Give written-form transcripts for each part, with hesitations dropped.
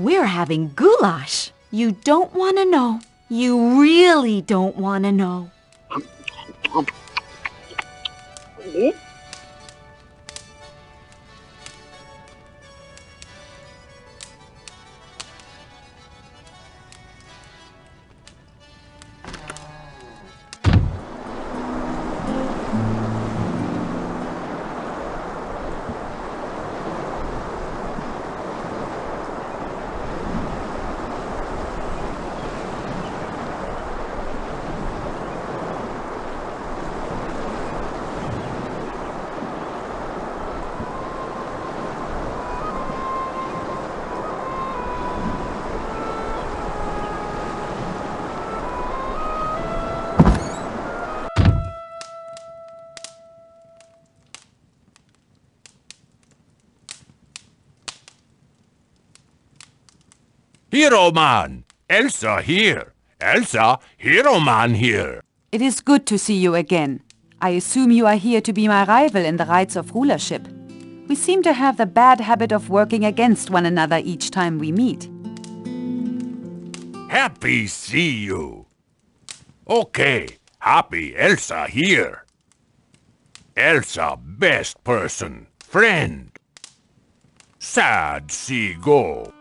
We're having goulash. You don't want to know. You really don't want to know. Hero Man! Elsa here! Elsa, Hero Man here! It is good to see you again. I assume you are here to be my rival in the rights of rulership. We seem to have the bad habit of working against one another each time we meet. Happy see you! Okay, happy Elsa here. Elsa best person, friend. Sad see go.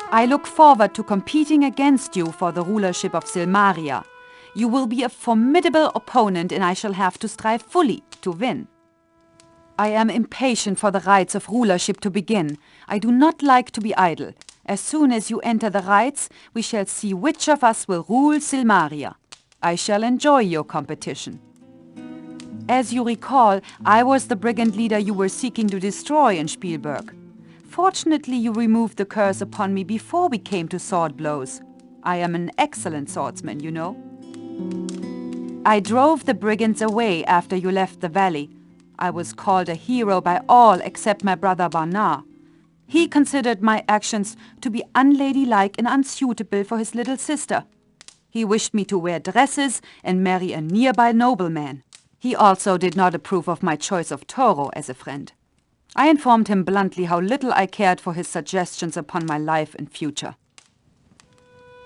I look forward to competing against you for the rulership of Silmaria. You will be a formidable opponent and I shall have to strive fully to win. I am impatient for the rites of rulership to begin. I do not like to be idle. As soon as you enter the rites, we shall see which of us will rule Silmaria. I shall enjoy your competition. As you recall, I was the brigand leader you were seeking to destroy in Spielberg. Fortunately, you removed the curse upon me before we came to sword blows. I am an excellent swordsman, you know. I drove the brigands away after you left the valley. I was called a hero by all except my brother Barnard. He considered my actions to be unladylike and unsuitable for his little sister. He wished me to wear dresses and marry a nearby nobleman. He also did not approve of my choice of Toro as a friend. I informed him bluntly how little I cared for his suggestions upon my life and future.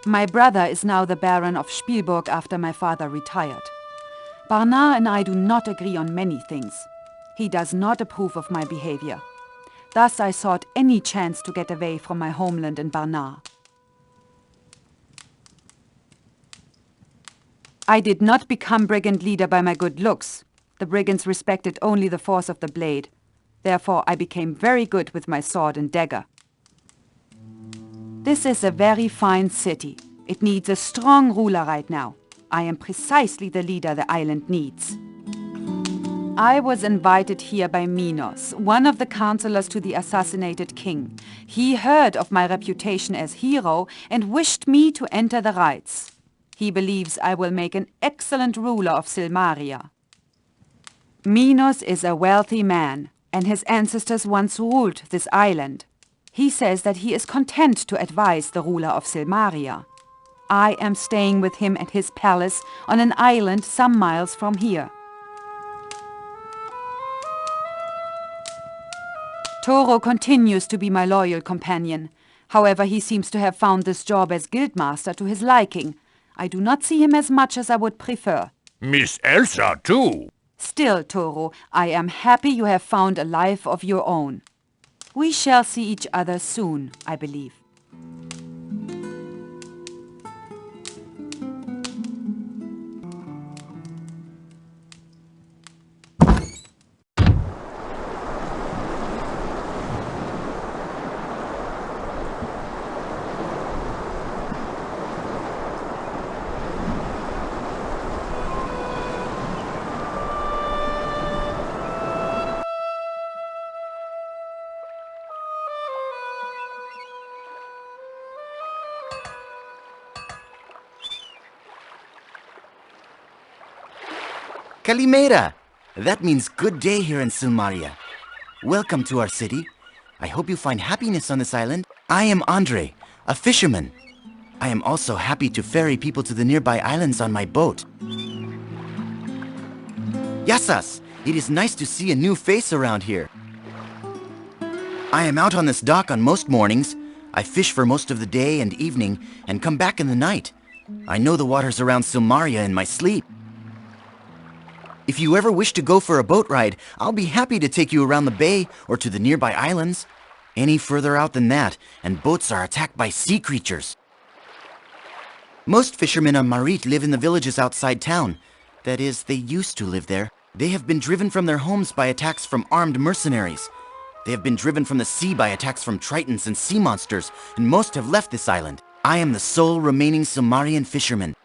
My brother is now the Baron of Spielberg after my father retired. Barnard and I do not agree on many things. He does not approve of my behavior. Thus I sought any chance to get away from my homeland in Barnard. I did not become brigand leader by my good looks. The brigands respected only the force of the blade. Therefore, I became very good with my sword and dagger. This is a very fine city. It needs a strong ruler right now. I am precisely the leader the island needs. I was invited here by Minos, one of the counselors to the assassinated king. He heard of my reputation as hero and wished me to enter the rites. He believes I will make an excellent ruler of Silmaria. Minos is a wealthy man, and his ancestors once ruled this island. He says that he is content to advise the ruler of Silmaria. I am staying with him at his palace on an island some miles from here. Toro continues to be my loyal companion. However, he seems to have found this job as guildmaster to his liking. I do not see him as much as I would prefer. Miss Elsa too. Still, Toro, I am happy you have found a life of your own. We shall see each other soon, I believe. Kalimera! That means good day here in Silmaria. Welcome to our city. I hope you find happiness on this island. I am Andre, a fisherman. I am also happy to ferry people to the nearby islands on my boat. Yassas! It is nice to see a new face around here. I am out on this dock on most mornings. I fish for most of the day and evening and come back in the night. I know the waters around Silmaria in my sleep. If you ever wish to go for a boat ride, I'll be happy to take you around the bay or to the nearby islands. Any further out than that, and boats are attacked by sea creatures. Most fishermen on Marit live in the villages outside town. That is, they used to live there. They have been driven from their homes by attacks from armed mercenaries. They have been driven from the sea by attacks from tritons and sea monsters, and most have left this island. I am the sole remaining Silmarian fisherman.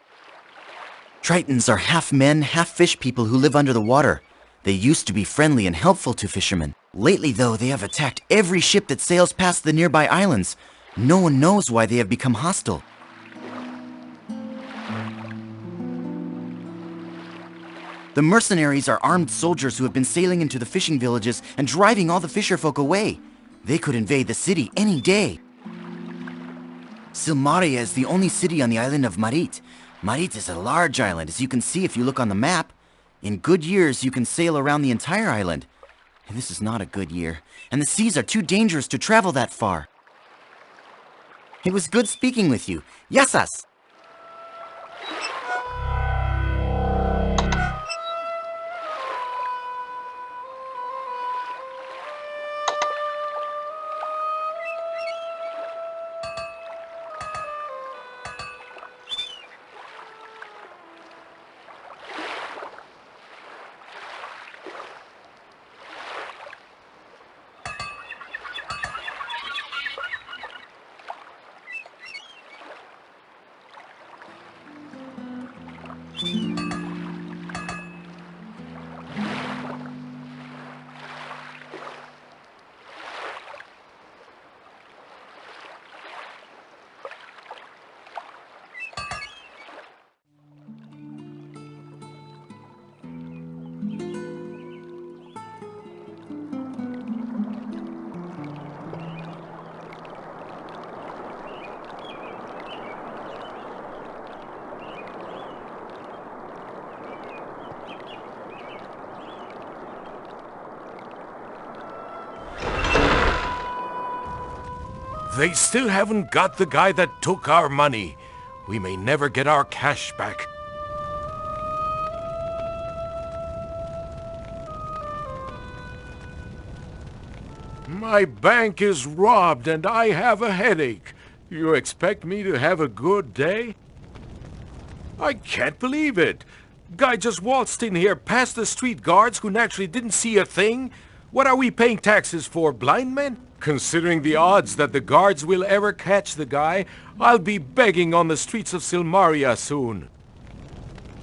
Tritons are half men, half fish people who live under the water. They used to be friendly and helpful to fishermen. Lately, though, they have attacked every ship that sails past the nearby islands. No one knows why they have become hostile. The mercenaries are armed soldiers who have been sailing into the fishing villages and driving all the fisherfolk away. They could invade the city any day. Silmaria is the only city on the island of Marit. Marit is a large island, as you can see if you look on the map. In good years, you can sail around the entire island. This is not a good year, and the seas are too dangerous to travel that far. It was good speaking with you. Yasas! They still haven't got the guy that took our money. We may never get our cash back. My bank is robbed and I have a headache. You expect me to have a good day? I can't believe it. Guy just waltzed in here past the street guards who naturally didn't see a thing. What are we paying taxes for, blind men? Considering the odds that the guards will ever catch the guy, I'll be begging on the streets of Silmaria soon.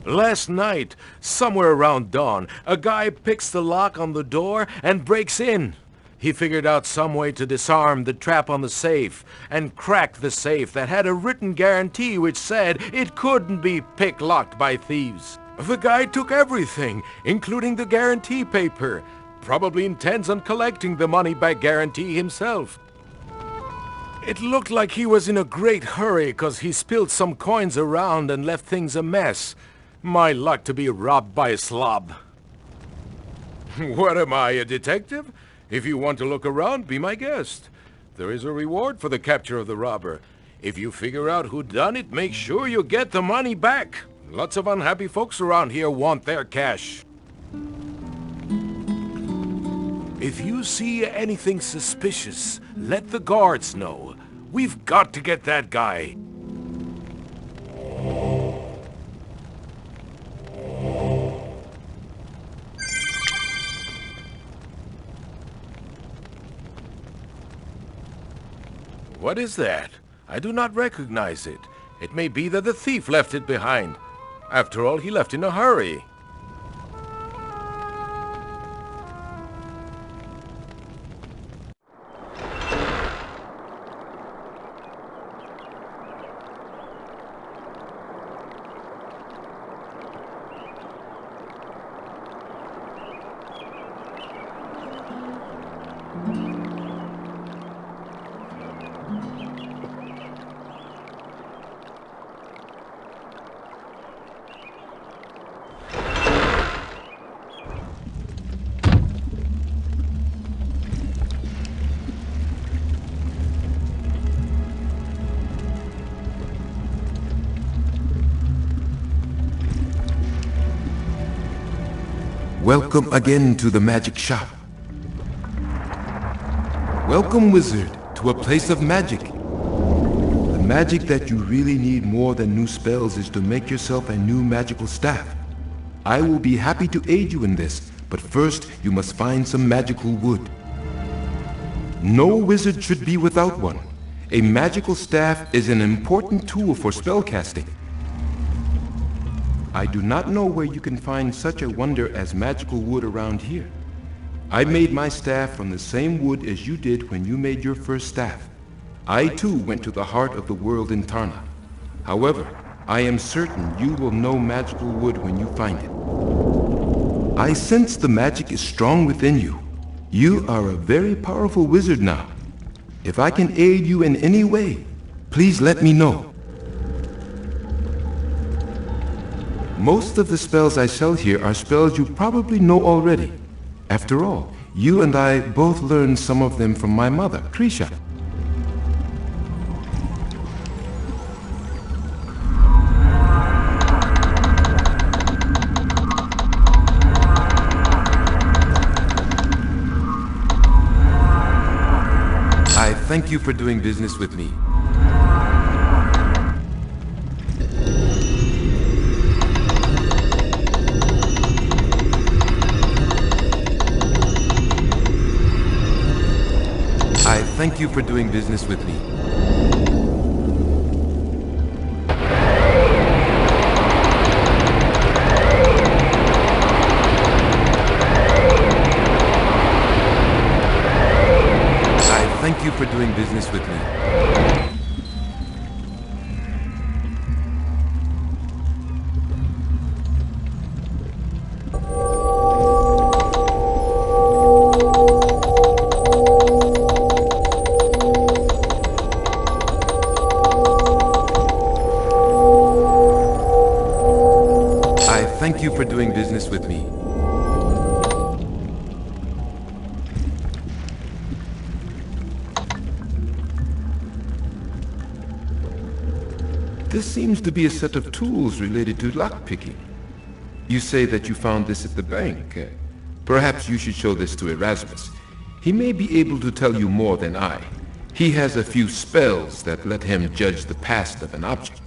Last night, somewhere around dawn, a guy picks the lock on the door and breaks in. He figured out some way to disarm the trap on the safe and crack the safe that had a written guarantee which said it couldn't be pick-locked by thieves. The guy took everything, including the guarantee paper. Probably intends on collecting the money-back guarantee himself. It looked like he was in a great hurry because he spilled some coins around and left things a mess. My luck to be robbed by a slob. What am I, a detective? If you want to look around, be my guest. There is a reward for the capture of the robber. If you figure out who done it, make sure you get the money back. Lots of unhappy folks around here want their cash. If you see anything suspicious, let the guards know. We've got to get that guy. What is that? I do not recognize it. It may be that the thief left it behind. After all, he left in a hurry. Welcome again to the magic shop. Welcome, wizard, to a place of magic. The magic that you really need more than new spells is to make yourself a new magical staff. I will be happy to aid you in this, but first you must find some magical wood. No wizard should be without one. A magical staff is an important tool for spellcasting. I do not know where you can find such a wonder as magical wood around here. I made my staff from the same wood as you did when you made your first staff. I too went to the heart of the world in Tarna. However, I am certain you will know magical wood when you find it. I sense the magic is strong within you. You are a very powerful wizard now. If I can aid you in any way, please let me know. Most of the spells I sell here are spells you probably know already. After all, you and I both learned some of them from my mother, Krisha. I thank you for doing business with me. Thank you for doing business with me. I thank you for doing business with me. Thank you for doing business with me. This seems to be a set of tools related to lockpicking. You say that you found this at the bank. Perhaps you should show this to Erasmus. He may be able to tell you more than I. He has a few spells that let him judge the past of an object.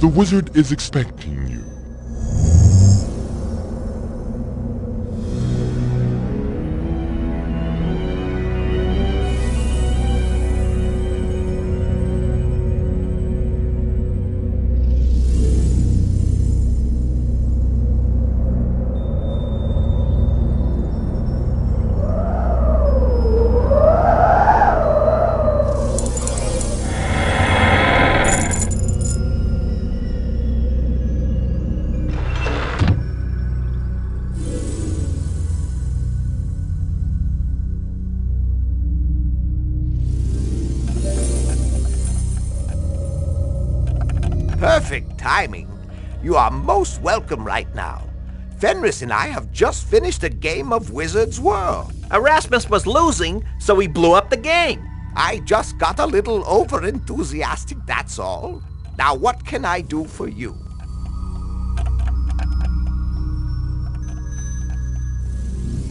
The wizard is expecting you. Perfect timing. You are most welcome right now. Fenris and I have just finished a game of Wizard's World. Erasmus was losing, so he blew up the game. I just got a little over-enthusiastic, that's all. Now what can I do for you?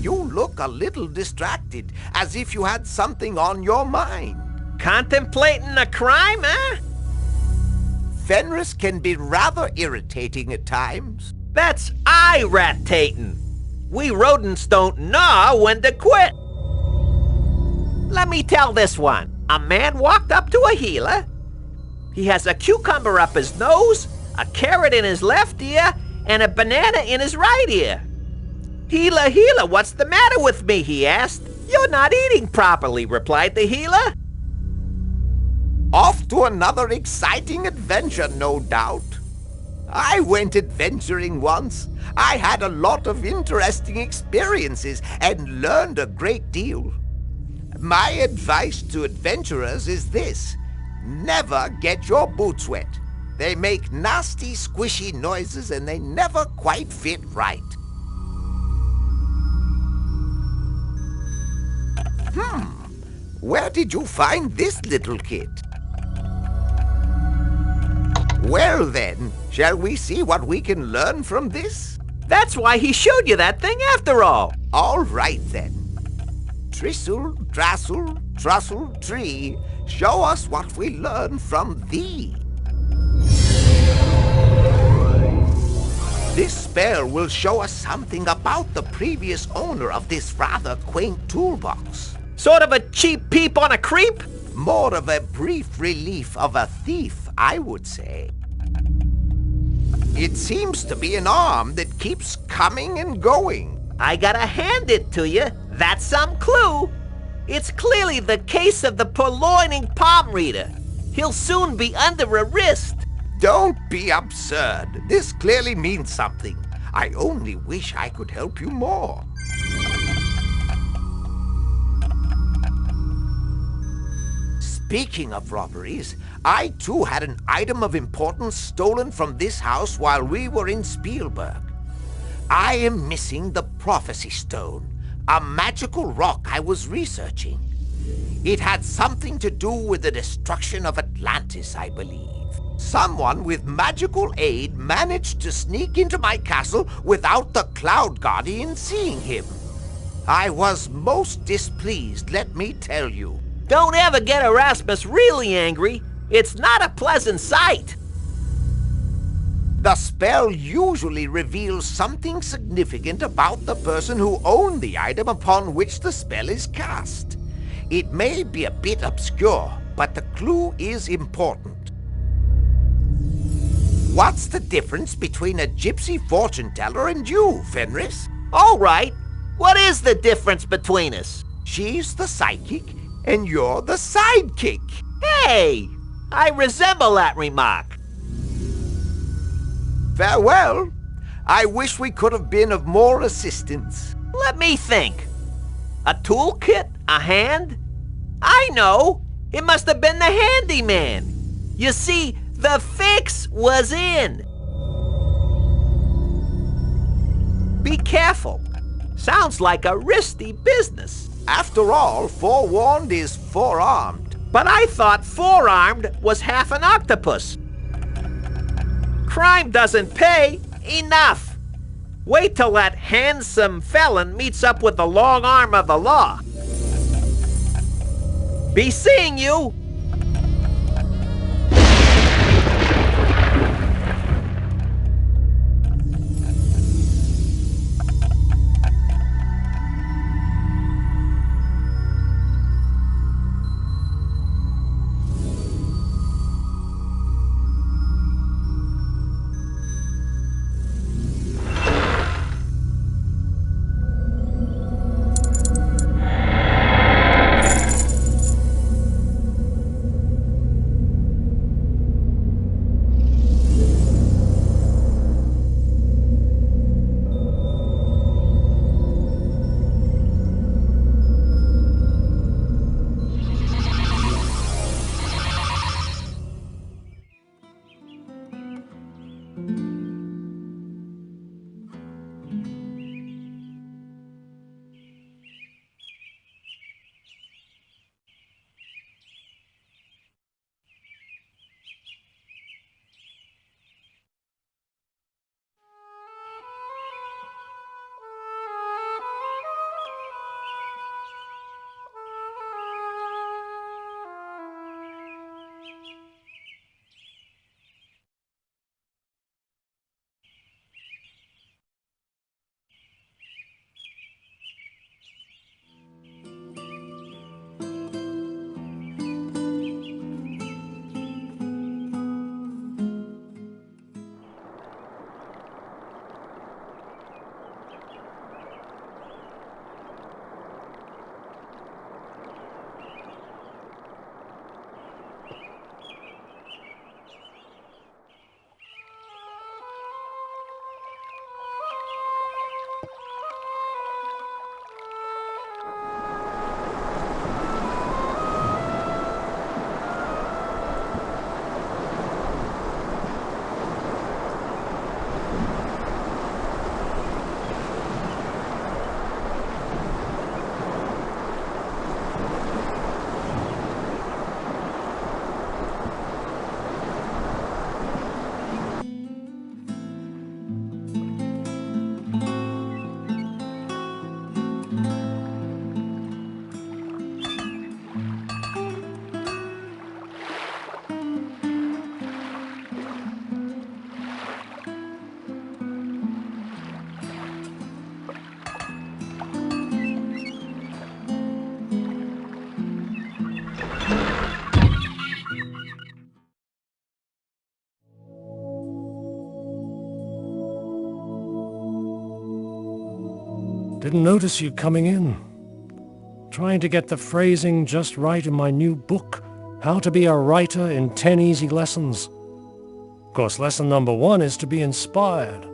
You look a little distracted, as if you had something on your mind. Contemplating a crime, eh? Fenris can be rather irritating at times. That's irritating. We rodents don't know when to quit. Let me tell this one. A man walked up to a healer. He has a cucumber up his nose, a carrot in his left ear, and a banana in his right ear. "Healer, healer, what's the matter with me?" he asked. "You're not eating properly," replied the healer. Off to another exciting adventure, no doubt. I went adventuring once. I had a lot of interesting experiences and learned a great deal. My advice to adventurers is this: never get your boots wet. They make nasty, squishy noises and they never quite fit right. Where did you find this little kit? Well then, shall we see what we can learn from this? That's why he showed you that thing after all. All right then. Tristle, drassle, trussle, tree, show us what we learn from thee. This spell will show us something about the previous owner of this rather quaint toolbox. Sort of a cheap peep on a creep? More of a brief relief of a thief, I would say. It seems to be an arm that keeps coming and going. I gotta hand it to you. That's some clue. It's clearly the case of the purloining palm reader. He'll soon be under arrest. Don't be absurd. This clearly means something. I only wish I could help you more. Speaking of robberies, I too had an item of importance stolen from this house while we were in Spielberg. I am missing the Prophecy Stone, a magical rock I was researching. It had something to do with the destruction of Atlantis, I believe. Someone with magical aid managed to sneak into my castle without the Cloud Guardian seeing him. I was most displeased, let me tell you. Don't ever get Erasmus really angry. It's not a pleasant sight. The spell usually reveals something significant about the person who owned the item upon which the spell is cast. It may be a bit obscure, but the clue is important. What's the difference between a gypsy fortune teller and you, Fenris? All right. What is the difference between us? She's the psychic, and you're the sidekick. Hey! I resemble that remark. Farewell. I wish we could have been of more assistance. Let me think. A toolkit? A hand? I know. It must have been the handyman. You see, the fix was in. Be careful. Sounds like a risky business. After all, forewarned is forearmed. But I thought forearmed was half an octopus. Crime doesn't pay. Enough. Wait till that handsome felon meets up with the long arm of the law. Be seeing you. Didn't notice you coming in. Trying to get the phrasing just right in my new book, How to Be a Writer in 10 Easy Lessons. Of course, lesson number 1 is to be inspired.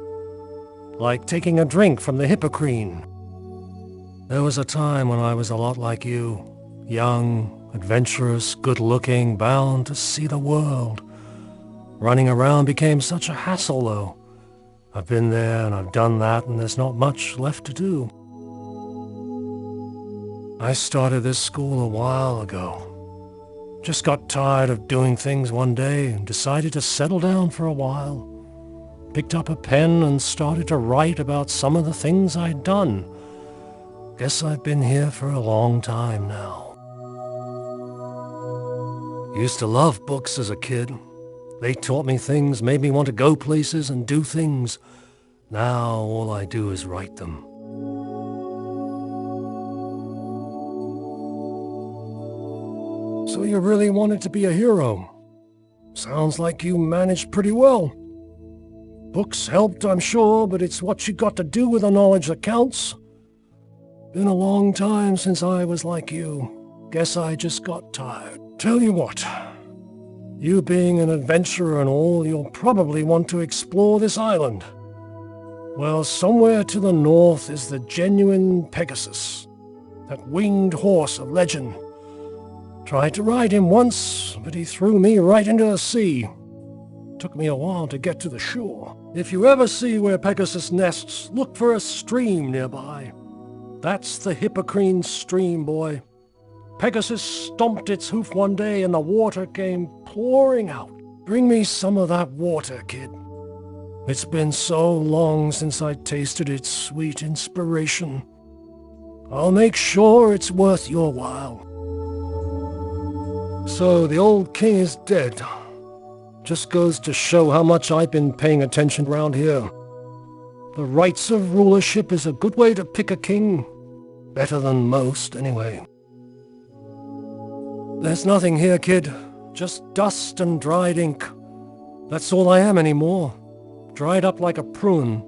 Like taking a drink from the Hippocrene. There was a time when I was a lot like you. Young, adventurous, good-looking, bound to see the world. Running around became such a hassle, though. I've been there and I've done that, and there's not much left to do. I started this school a while ago. Just got tired of doing things one day and decided to settle down for a while. Picked up a pen and started to write about some of the things I'd done. Guess I've been here for a long time now. Used to love books as a kid. They taught me things, made me want to go places and do things. Now all I do is write them. So you really wanted to be a hero? Sounds like you managed pretty well. Books helped, I'm sure, but it's what you got to do with the knowledge that counts. Been a long time since I was like you. Guess I just got tired. Tell you what, you being an adventurer and all, you'll probably want to explore this island. Well, somewhere to the north is the genuine Pegasus, that winged horse of legend. Tried to ride him once, but he threw me right into the sea. Took me a while to get to the shore. If you ever see where Pegasus nests, look for a stream nearby. That's the Hippocrene stream, boy. Pegasus stomped its hoof one day and the water came pouring out. Bring me some of that water, kid. It's been so long since I tasted its sweet inspiration. I'll make sure it's worth your while. So the old king is dead. Just goes to show how much I've been paying attention around here. The rights of rulership is a good way to pick a king. Better than most, anyway. There's nothing here, kid. Just dust and dried ink. That's all I am anymore. Dried up like a prune,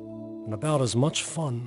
and about as much fun.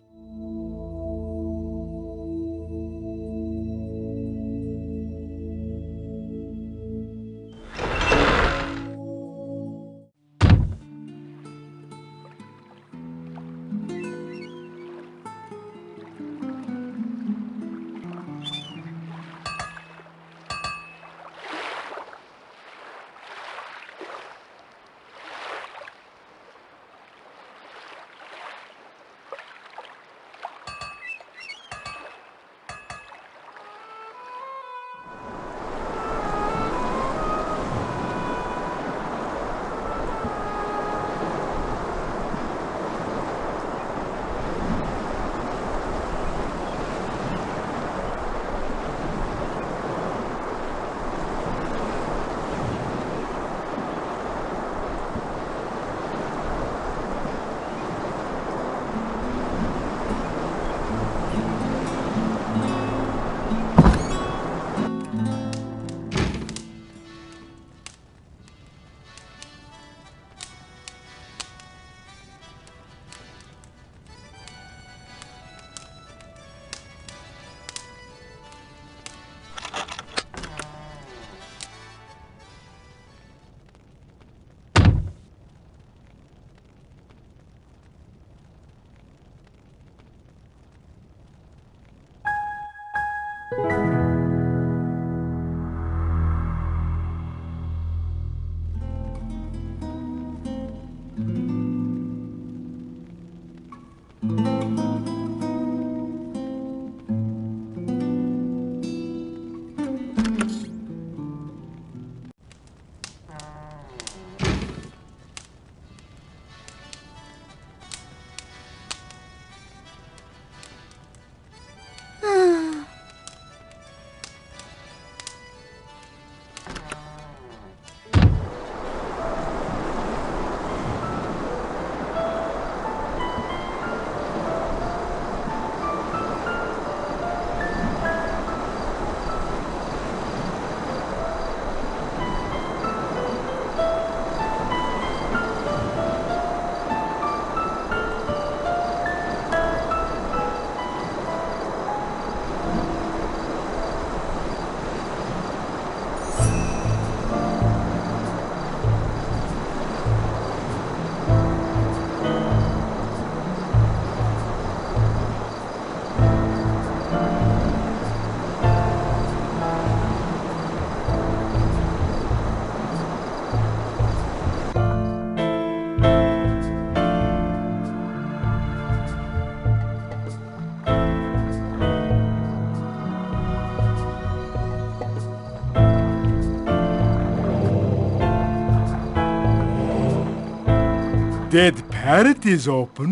dead parrot is open.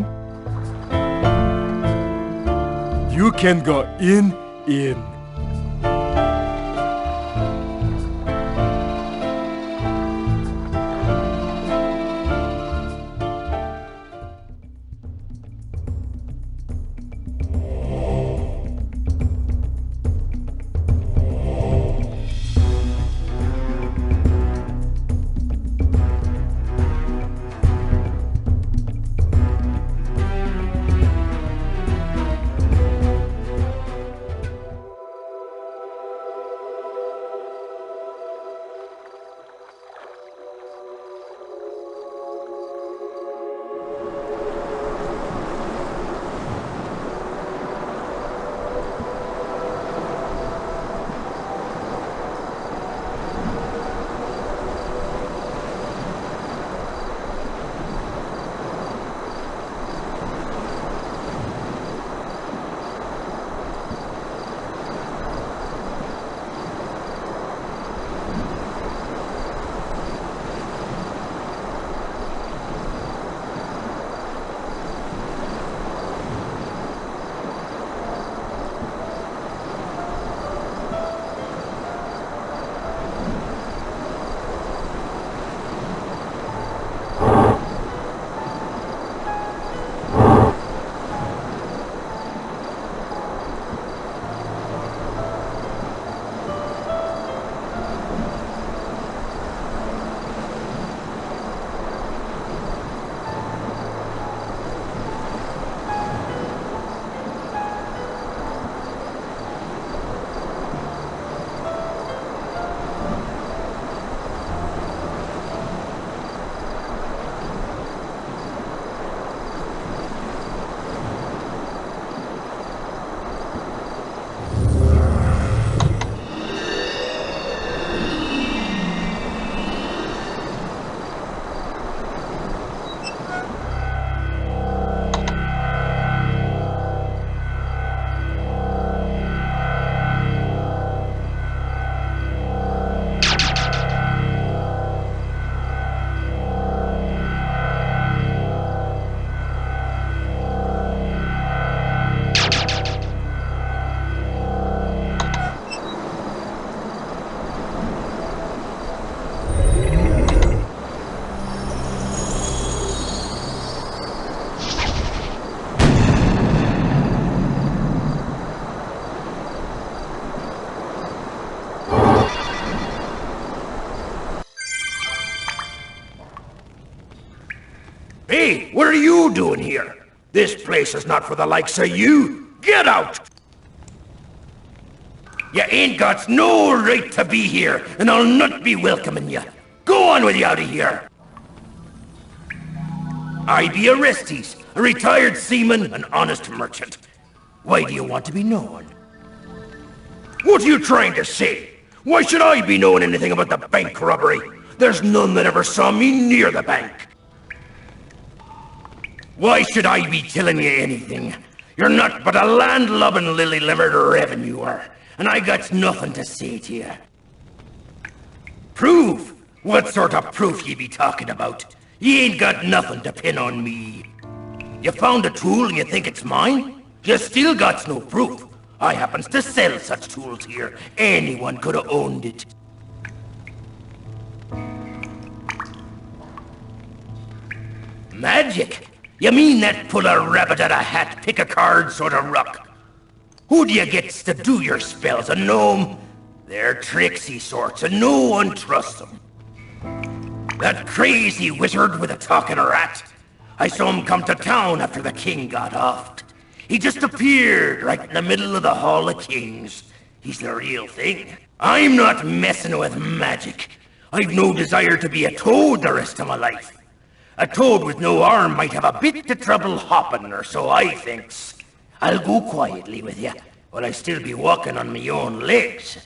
You can go in. Hey, what are you doing here? This place is not for the likes of you. Get out! You ain't got no right to be here, and I'll not be welcoming you. Go on with you out of here. I be Orestes, a retired seaman, an honest merchant. Why do you want to be known? What are you trying to say? Why should I be knowing anything about the bank robbery? There's none that ever saw me near the bank. Why should I be telling you anything? You're not but a land-lubbing lily-livered revenuer, and I got nothing to say to you. Proof? What sort of proof ye be talking about? Ye ain't got nothing to pin on me. You found a tool and you think it's mine? You still got no proof. I happens to sell such tools here. Anyone could have owned it. Magic? You mean that pull a rabbit out of a hat, pick a card sort of ruck? Who do you gets to do your spells? A gnome? They're tricksy sorts, and no one trusts them. That crazy wizard with a talking rat. I saw him come to town after the king got offed. He just appeared right in the middle of the Hall of Kings. He's the real thing. I'm not messing with magic. I've no desire to be a toad the rest of my life. A toad with no arm might have a bit of trouble hopping, or so I thinks. I'll go quietly with you, while I still be walking on me own legs.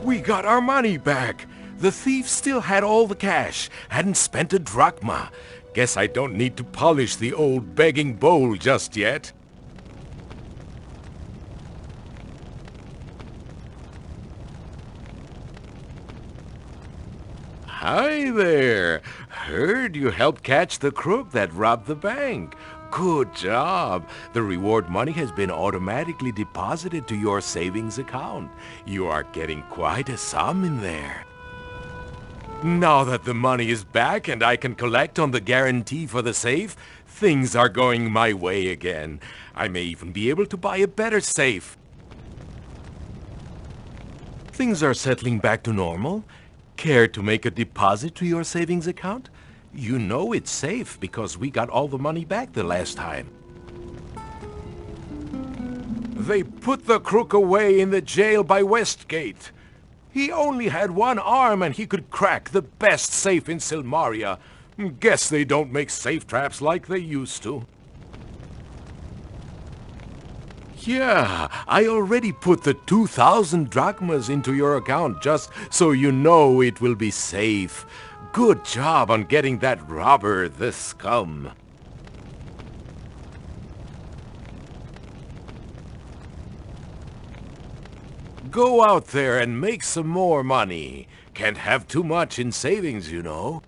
We got our money back. The thief still had all the cash, hadn't spent a drachma. Guess I don't need to polish the old begging bowl just yet. Hi there. Heard you helped catch the crook that robbed the bank. Good job. The reward money has been automatically deposited to your savings account. You are getting quite a sum in there. Now that the money is back and I can collect on the guarantee for the safe, things are going my way again. I may even be able to buy a better safe. Things are settling back to normal. Care to make a deposit to your savings account? You know it's safe because we got all the money back the last time. They put the crook away in the jail by Westgate. He only had one arm and he could crack the best safe in Silmaria. Guess they don't make safe traps like they used to. Yeah, I already put the 2,000 drachmas into your account just so you know it will be safe. Good job on getting that robber, the scum. Go out there and make some more money. Can't have too much in savings, you know.